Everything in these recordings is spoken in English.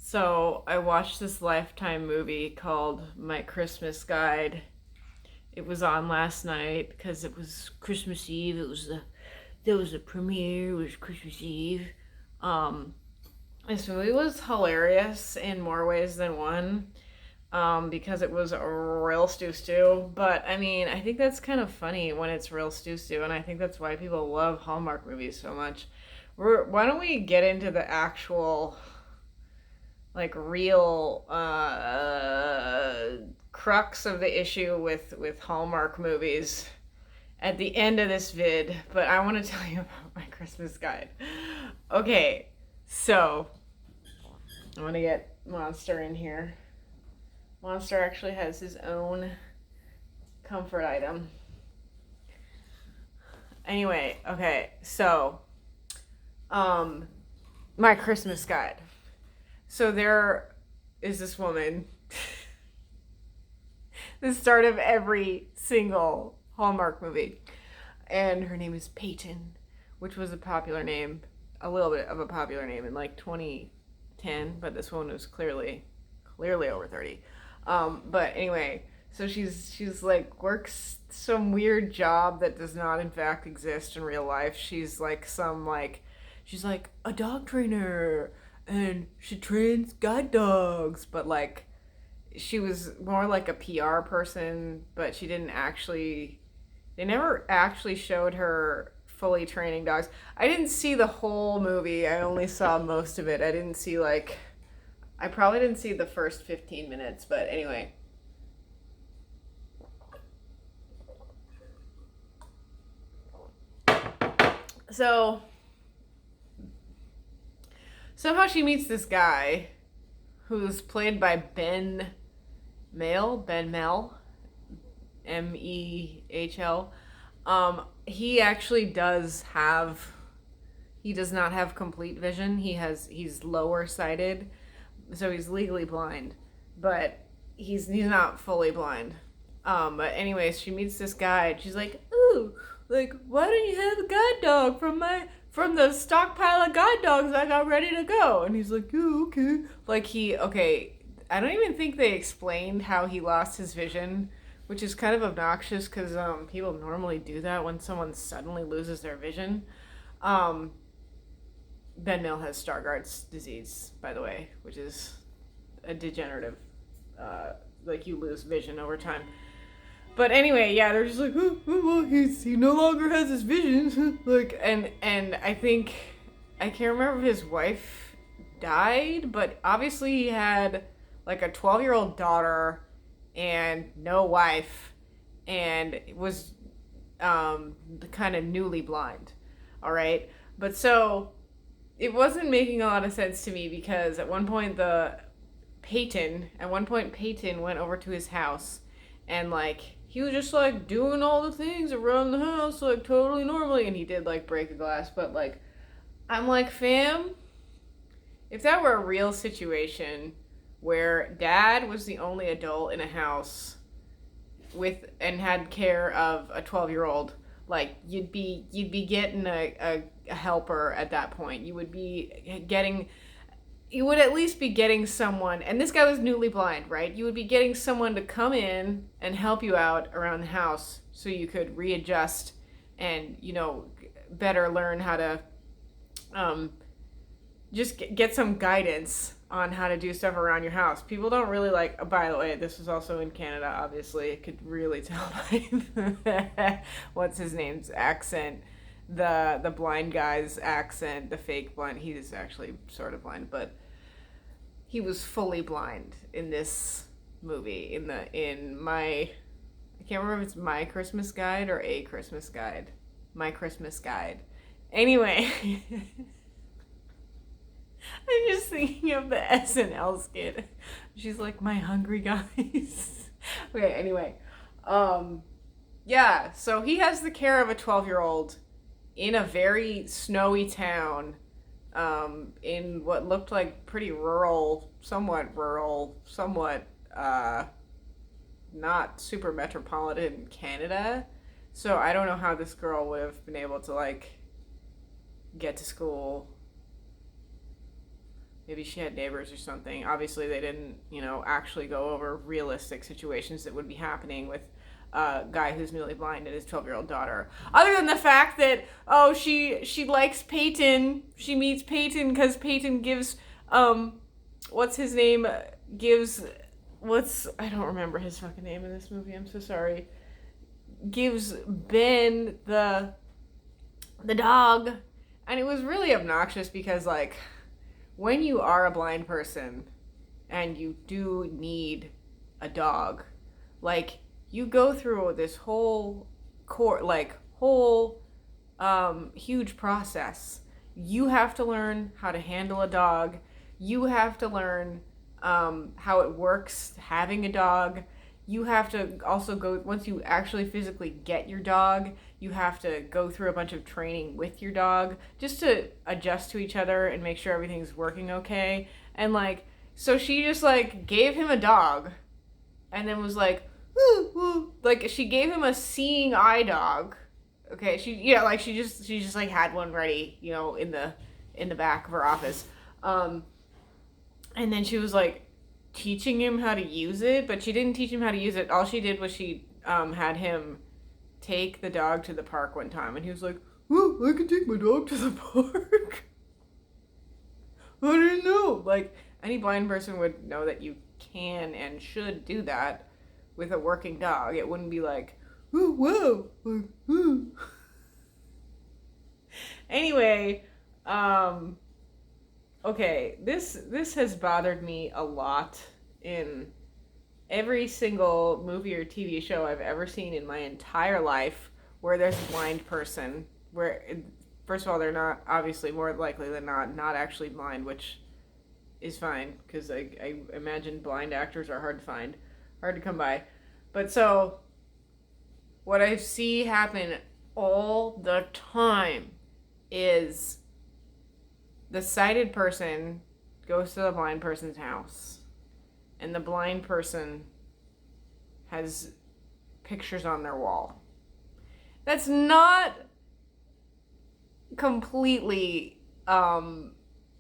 So I watched this Lifetime movie called My Christmas Guide. It was on last night because it was Christmas Eve. There was a premiere. It was Christmas Eve. Um, this movie was hilarious in more ways than one. Because it was a real stew stew. But I mean, I think that's kind of funny when it's real stew stew, and I think that's why people love Hallmark movies so much. Why don't we get into the actual like real crux of the issue with Hallmark movies at the end of this vid, but I want to tell you about my Christmas guide. Okay, so I'm gonna get Monster in here. Monster actually has his own comfort item. Anyway, okay, so um my Christmas guide. So there is this woman, the start of every single Hallmark movie. And her name is Peyton, which was a popular name, a little bit of a popular name in like 2010, but this one was clearly over 30. But anyway, so she's like works some weird job that does not in fact exist in real life. She's like a dog trainer and she trains guide dogs, but like she was more like a PR person, but she didn't actually they never actually showed her fully training dogs. I didn't see the whole movie. I only saw most of it. I probably didn't see the first 15 minutes, but anyway. So somehow she meets this guy who's played by Ben Mel, Mehl. He actually he does not have complete vision. He's lower sighted, so he's legally blind, but he's not fully blind. But anyways, she meets this guy and she's like, "Ooh, like why don't you have a guide dog from the stockpile of guide dogs I got ready to go?" And he's like, "Oh, okay." Okay. I don't even think they explained how he lost his vision, which is kind of obnoxious because people normally do that when someone suddenly loses their vision. Um, Ben Mill has Stargardt's disease, by the way, which is a degenerative, like you lose vision over time. But anyway, yeah, they're just like, well, he no longer has his vision, like, and I think I can't remember if his wife died, but obviously he had like a 12-year-old daughter and no wife, and was kind of newly blind. All right, but so it wasn't making a lot of sense to me because at one point Peyton went over to his house and like he was just like doing all the things around the house like totally normally, and he did like break a glass, but like I'm like, fam, if that were a real situation where dad was the only adult in a house with and had care of a 12-year-old, like you'd be getting a helper at that point. You would at least be getting someone, and this guy was newly blind, right? You would be getting someone to come in and help you out around the house so you could readjust and, better learn how to um, just get some guidance on how to do stuff around your house. People don't really like, by the way, this was also in Canada, obviously. I could really tell by what's his name's accent. The blind guy's accent, the fake blind, he's actually sort of blind, but he was fully blind in this movie. In my I can't remember if it's My Christmas Guide or A Christmas Guide. My Christmas Guide. Anyway, I'm just thinking of the SNL skit. She's like, my hungry guys. Okay, anyway. Um, yeah, so he has the care of a 12-year-old in a very snowy town, in what looked like pretty rural, somewhat not super metropolitan Canada. So I don't know how this girl would have been able to like get to school maybe she had neighbors or something. Obviously, they didn't, actually go over realistic situations that would be happening with a guy who's newly blind and his 12-year-old daughter. Other than the fact that, she likes Peyton. She meets Peyton because Peyton gives, what's his name? I don't remember his fucking name in this movie. I'm so sorry. Gives Ben the dog. And it was really obnoxious because, like, when you are a blind person and you do need a dog, like, you go through this whole huge process. You have to learn how to handle a dog. You have to learn how it works having a dog. You have to also go, once you actually physically get your dog, you have to go through a bunch of training with your dog just to adjust to each other and make sure everything's working okay. And like, so she just like gave him a dog and then was like, woo, woo. Like she gave him a seeing eye dog. Okay, she just like had one ready, in the back of her office. And then she was like teaching him how to use it, but she didn't teach him how to use it. All she did was she had him take the dog to the park one time, and he was like, "Oh, I can take my dog to the park." I didn't know. Like, any blind person would know that you can and should do that with a working dog. It wouldn't be like, "Oh, wow." Like, oh. Anyway, okay, this has bothered me a lot in every single movie or TV show I've ever seen in my entire life where there's a blind person. Where, first of all, they're not, obviously, more likely than not actually blind, which is fine, because I imagine blind actors are hard to find, hard to come by. But so, what I see happen all the time is the sighted person goes to the blind person's house, and the blind person has pictures on their wall. That's not completely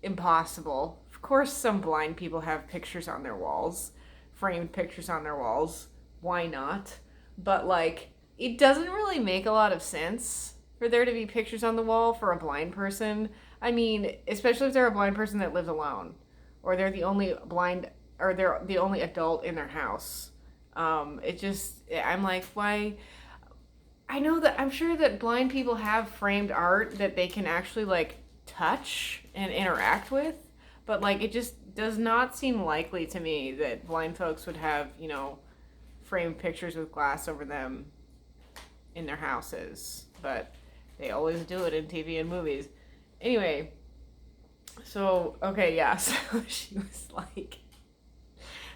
impossible. Of course, some blind people have pictures on their walls, framed pictures on their walls. Why not? But, like, it doesn't really make a lot of sense for there to be pictures on the wall for a blind person. I mean, especially if they're a blind person that lives alone, or they're the only adult in their house. I'm like, why? I'm sure that blind people have framed art that they can actually, like, touch and interact with, but, like, it just does not seem likely to me that blind folks would have, framed pictures with glass over them in their houses. But they always do it in TV and movies. Anyway, so, okay, yeah, so she was like,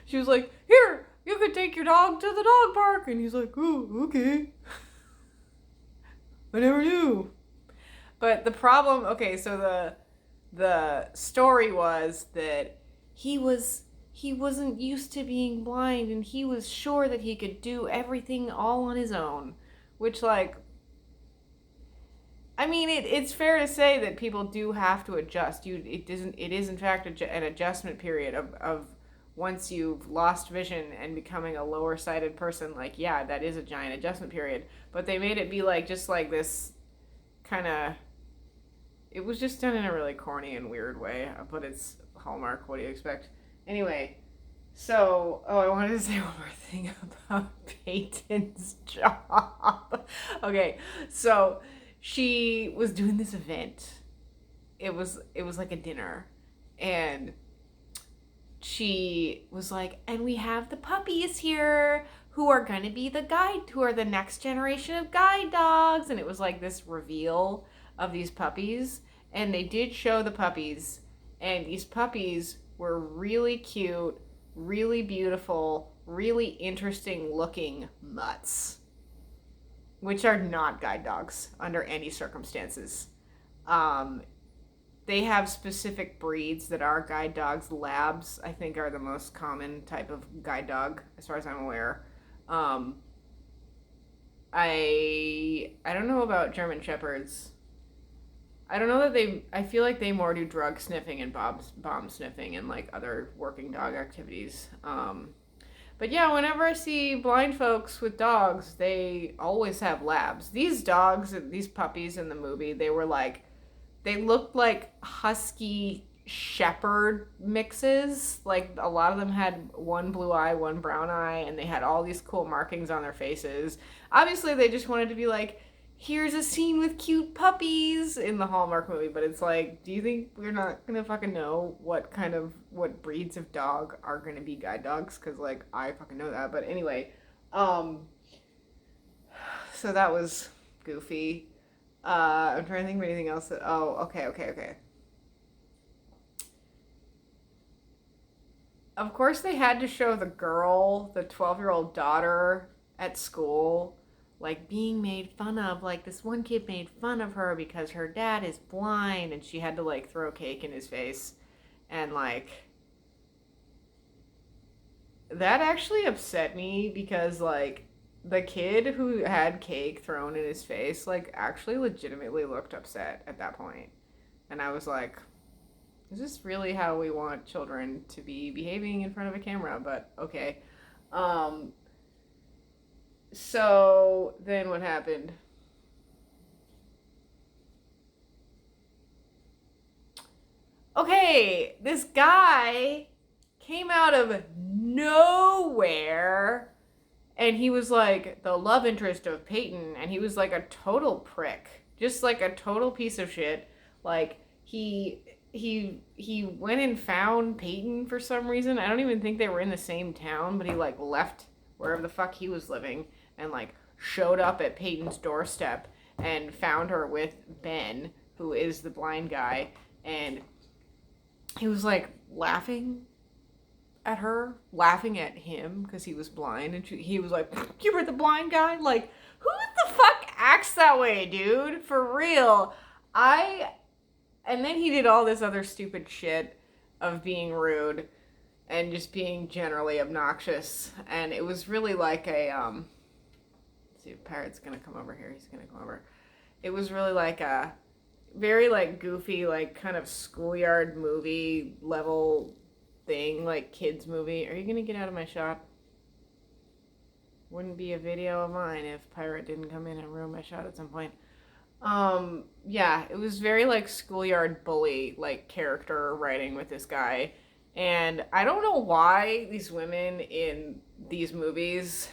"Here, you could take your dog to the dog park." And he's like, "Oh, okay." I never knew. But the problem, okay, so the story was that he wasn't used to being blind, and he was sure that he could do everything all on his own, which, like, I mean, it's fair to say that people do have to adjust. It is in fact an adjustment period of once you've lost vision and becoming a lower sighted person. Like, yeah, that is a giant adjustment period. But they made it be like just like this kind of. It was just done in a really corny and weird way, but it's Hallmark. What do you expect? Anyway, so I wanted to say one more thing about Peyton's job. Okay, so she was doing this event. It was like a dinner, and she was like, "And we have the puppies here who are going to be who are the next generation of guide dogs." And it was like this reveal of these puppies, and they did show the puppies, and these puppies were really cute, really beautiful, really interesting looking mutts, which are not guide dogs under any circumstances. They have specific breeds that are guide dogs. Labs, I think, are the most common type of guide dog, as far as I'm aware. I don't know about German Shepherds. I don't know that I feel like they more do drug sniffing and bomb sniffing and like other working dog activities. But yeah, whenever I see blind folks with dogs, they always have labs. These dogs, these puppies in the movie, they looked like husky shepherd mixes. Like a lot of them had one blue eye, one brown eye, and they had all these cool markings on their faces. Obviously, they just wanted to be like, here's a scene with cute puppies in the Hallmark movie, but it's like, do you think we're not gonna fucking know what breeds of dog are gonna be guide dogs? Because like I fucking know that. But anyway, so that was goofy. I'm trying to think of anything else that. Oh, okay. Of course, they had to show the girl, the 12-year-old daughter at school, like being made fun of. Like this one kid made fun of her because her dad is blind, and she had to like throw cake in his face, and like that actually upset me because like the kid who had cake thrown in his face like actually legitimately looked upset at that point, and I was like, is this really how we want children to be behaving in front of a camera? But okay. Um, so then what happened? Okay, this guy came out of nowhere and he was like the love interest of Peyton, and he was like a total prick. Just like a total piece of shit. Like he went and found Peyton for some reason. I don't even think they were in the same town, but he like left wherever the fuck he was living and like showed up at Peyton's doorstep and found her with Ben, who is the blind guy, and he was like laughing at her, laughing at him because he was blind, and he was like, "You were the blind guy." Like, who the fuck acts that way, dude? For real. I And then he did all this other stupid shit of being rude and just being generally obnoxious, and it was really like a let's see if Parrot's gonna come over here. He's gonna come over. It was really like a very like goofy, like kind of schoolyard movie level thing, like kids movie. Are you gonna get out of my shot? Wouldn't be a video of mine if Pirate didn't come in and ruin my shot at some point. Yeah, it was very like schoolyard bully like character writing with this guy. And I don't know why these women in these movies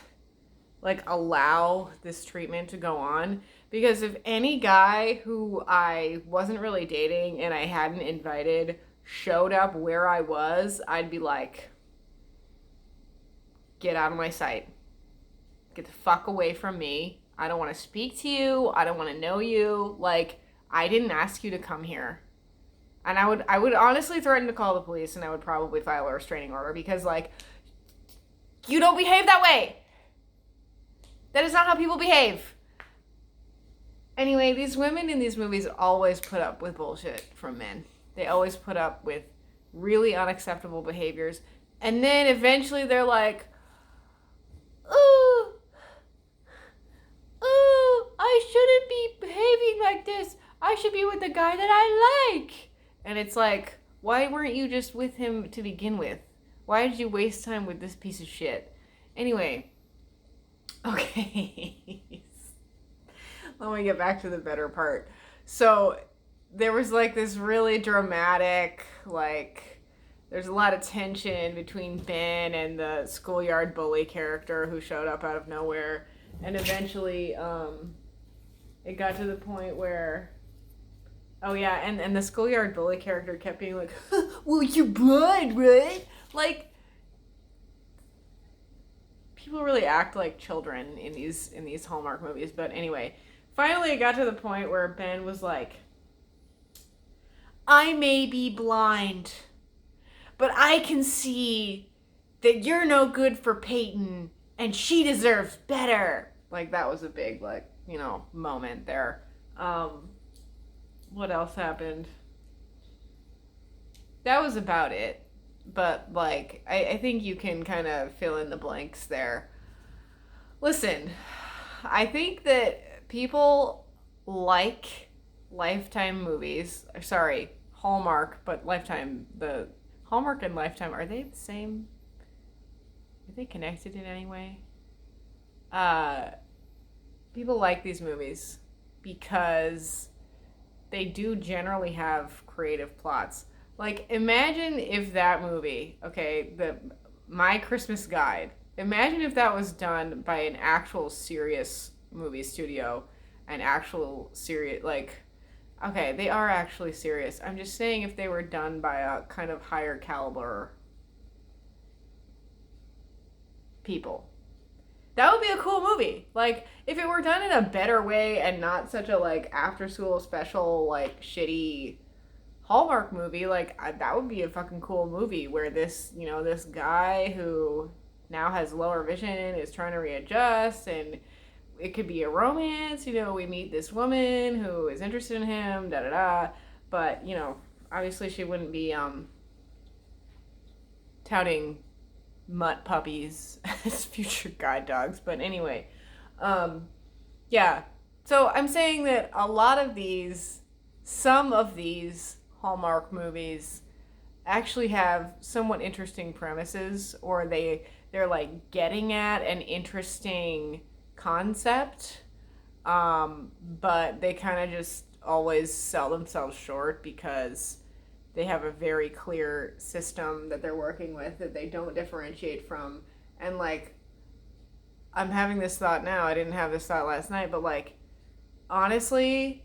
like allow this treatment to go on, because if any guy who I wasn't really dating and I hadn't invited showed up where I was, I'd be like, get out of my sight. Get the fuck away from me. I don't want to speak to you. I don't want to know you. Like, I didn't ask you to come here. And I would honestly threaten to call the police, and I would probably file a restraining order because like, you don't behave that way. That is not how people behave. Anyway, these women in these movies always put up with bullshit from men. They always put up with really unacceptable behaviors. And then eventually they're like, ooh, I shouldn't be behaving like this. I should be with the guy that I like. And it's like, why weren't you just with him to begin with? Why did you waste time with this piece of shit? Anyway, okay. Let me get back to the better part. So there was like this really dramatic, like, there's a lot of tension between Ben and the schoolyard bully character who showed up out of nowhere. And eventually, it got to the point where, oh yeah, and the schoolyard bully character kept being like, well, you're blind, right? Like, people really act like children in these Hallmark movies. But anyway, finally it got to the point where Ben was like, I may be blind, but I can see that you're no good for Peyton and she deserves better. Like, that was a big, like, you know, moment there. What else happened? That was about it. But, like, I think you can kind of fill in the blanks there. Listen, I think that people like Lifetime movies. Sorry, Hallmark, but Lifetime. The Hallmark and Lifetime, are they the same? Are they connected in any way? Uh, People like these movies because they do generally have creative plots. Like, imagine if that movie, okay, the My Christmas Guide. Imagine if that was done by an actual serious movie studio, an actual serious like. Okay, they are actually serious. I'm just saying if they were done by a kind of higher caliber people. That would be a cool movie. Like, if it were done in a better way and not such a, like, after school special, like, shitty Hallmark movie, like, that would be a fucking cool movie where this, this guy who now has lower vision is trying to readjust, and it could be a romance. We meet this woman who is interested in him, da da da. But, obviously she wouldn't be touting mutt puppies as future guide dogs. But anyway, yeah. So I'm saying that some of these Hallmark movies actually have somewhat interesting premises, or they're like getting at an interesting concept, but they kind of just always sell themselves short because they have a very clear system that they're working with that they don't differentiate from. And like, I'm having this thought now. I didn't have this thought last night, but like, honestly,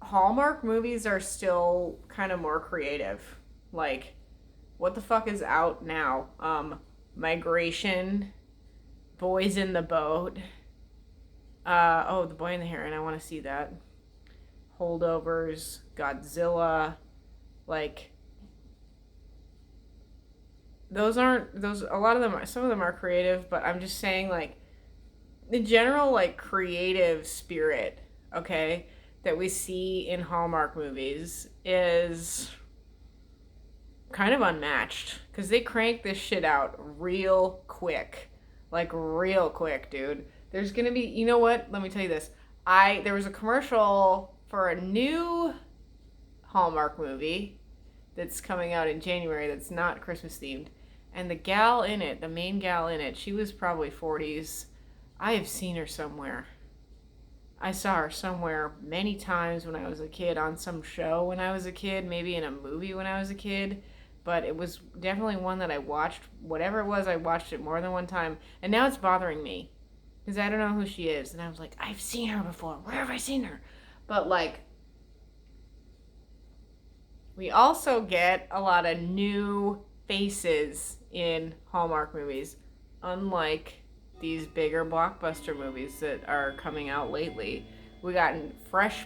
Hallmark movies are still kind of more creative. Like, what the fuck is out now? Migration, Boys in the Boat. The Boy in the Heron. I want to see that. Holdovers, Godzilla. Like, those aren't those. A lot of them, some of them are creative, but I'm just saying, like, the general, like, creative spirit, okay, that we see in Hallmark movies is kind of unmatched because they crank this shit out real quick. Like, real quick, dude. There's gonna be, you know what? Let me tell you this. There was a commercial for a new Hallmark movie that's coming out in January that's not Christmas themed. And the gal in it, the main gal in it, she was probably 40s. I have seen her somewhere. I saw her somewhere many times when I was a kid, on some show when I was a kid, maybe in a movie when I was a kid. But it was definitely one that I watched. Whatever it was, I watched it more than one time. And now it's bothering me because I don't know who she is. And I was like, I've seen her before. Where have I seen her? But like, we also get a lot of new faces in Hallmark movies, unlike these bigger blockbuster movies that are coming out lately. We got fresh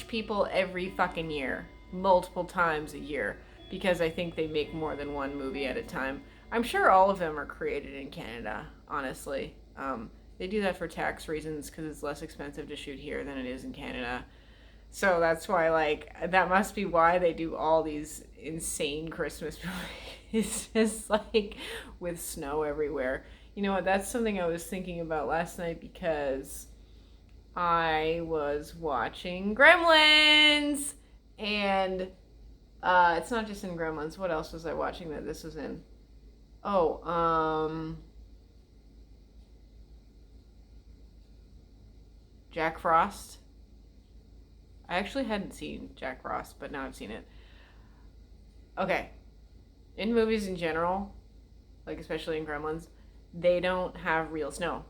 people every fucking year, multiple times a year, because I think they make more than one movie at a time. I'm sure all of them are created in Canada, honestly. They do that for tax reasons because it's less expensive to shoot here than it is in Canada. So that's why, like, that must be why they do all these insane Christmas movies, just like with snow everywhere. You know what? That's something I was thinking about last night because I was watching Gremlins, and it's not just in Gremlins. What else was I watching that this was in? Jack Frost. I actually hadn't seen Jack Frost, but now I've seen it. Okay. In movies in general, like especially in Gremlins, they don't have real snow.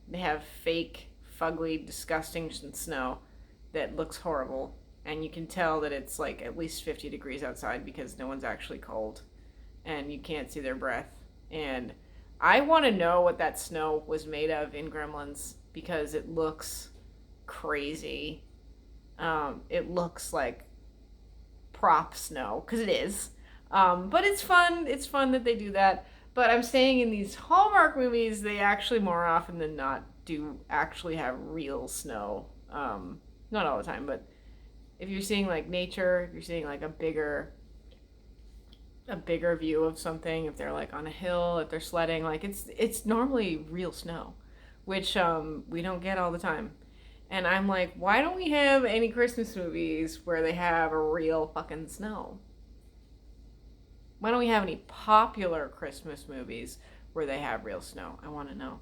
They have fake, fugly, disgusting snow that looks horrible. And you can tell that it's like at least 50 degrees outside because no one's actually cold. And you can't see their breath. And I want to know what that snow was made of in Gremlins because it looks crazy. It looks like prop snow because it is, but it's fun. It's fun that they do that. But I'm saying in these Hallmark movies, they actually more often than not do actually have real snow. Not all the time, but if you're seeing like nature, if you're seeing like a bigger view of something, if they're like on a hill, if they're sledding, like it's normally real snow, which we don't get all the time. And I'm like, why don't we have any Christmas movies where they have a real fucking snow? Why don't we have any popular Christmas movies where they have real snow? I want to know.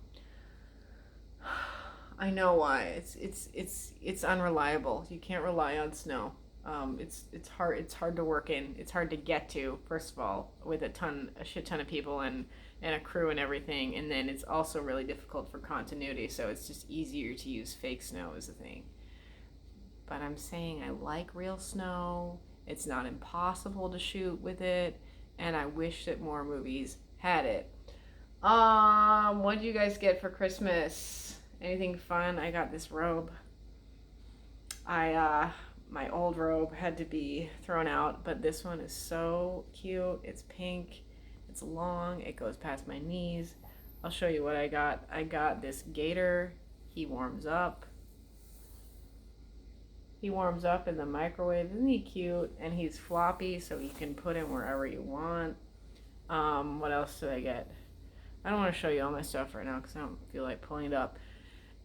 I know why. It's unreliable. You can't rely on snow. It's hard. It's hard to work in. It's hard to get to. First of all, with a shit ton of people and a crew and everything, and then it's also really difficult for continuity. So it's just easier to use fake snow as a thing. But I'm saying I like real snow. It's not impossible to shoot with it, and I wish that more movies had it. What did you guys get for Christmas? Anything fun? I got this robe. My old robe had to be thrown out, but this one is so cute. It's pink. It's long. It goes past my knees. I'll show you what I got. I got this gator. He warms up. He warms up in the microwave. Isn't he cute? And he's floppy, so you can put him wherever you want. What else did I get? I don't want to show you all my stuff right now because I don't feel like pulling it up.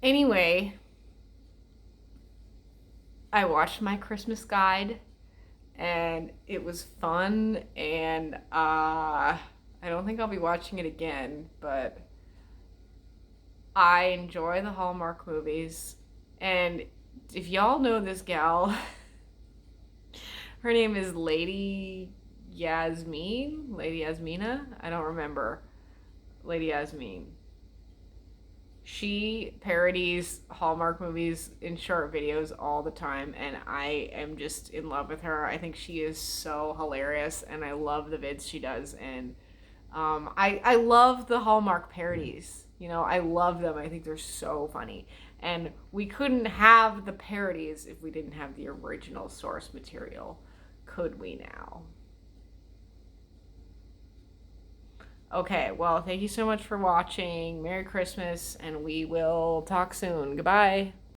Anyway, I watched my Christmas guide and it was fun, and I don't think I'll be watching it again, but I enjoy the Hallmark movies. And if y'all know this gal, her name is Lady Yasmina. I don't remember. Lady Yasmin. She parodies Hallmark movies in short videos all the time, and I am just in love with her. I think she is so hilarious, and I love the vids she does. And I love the Hallmark parodies. You know, I love them. I think they're so funny. And we couldn't have the parodies if we didn't have the original source material. Could we now? Okay, well, thank you so much for watching. Merry Christmas, and we will talk soon. Goodbye.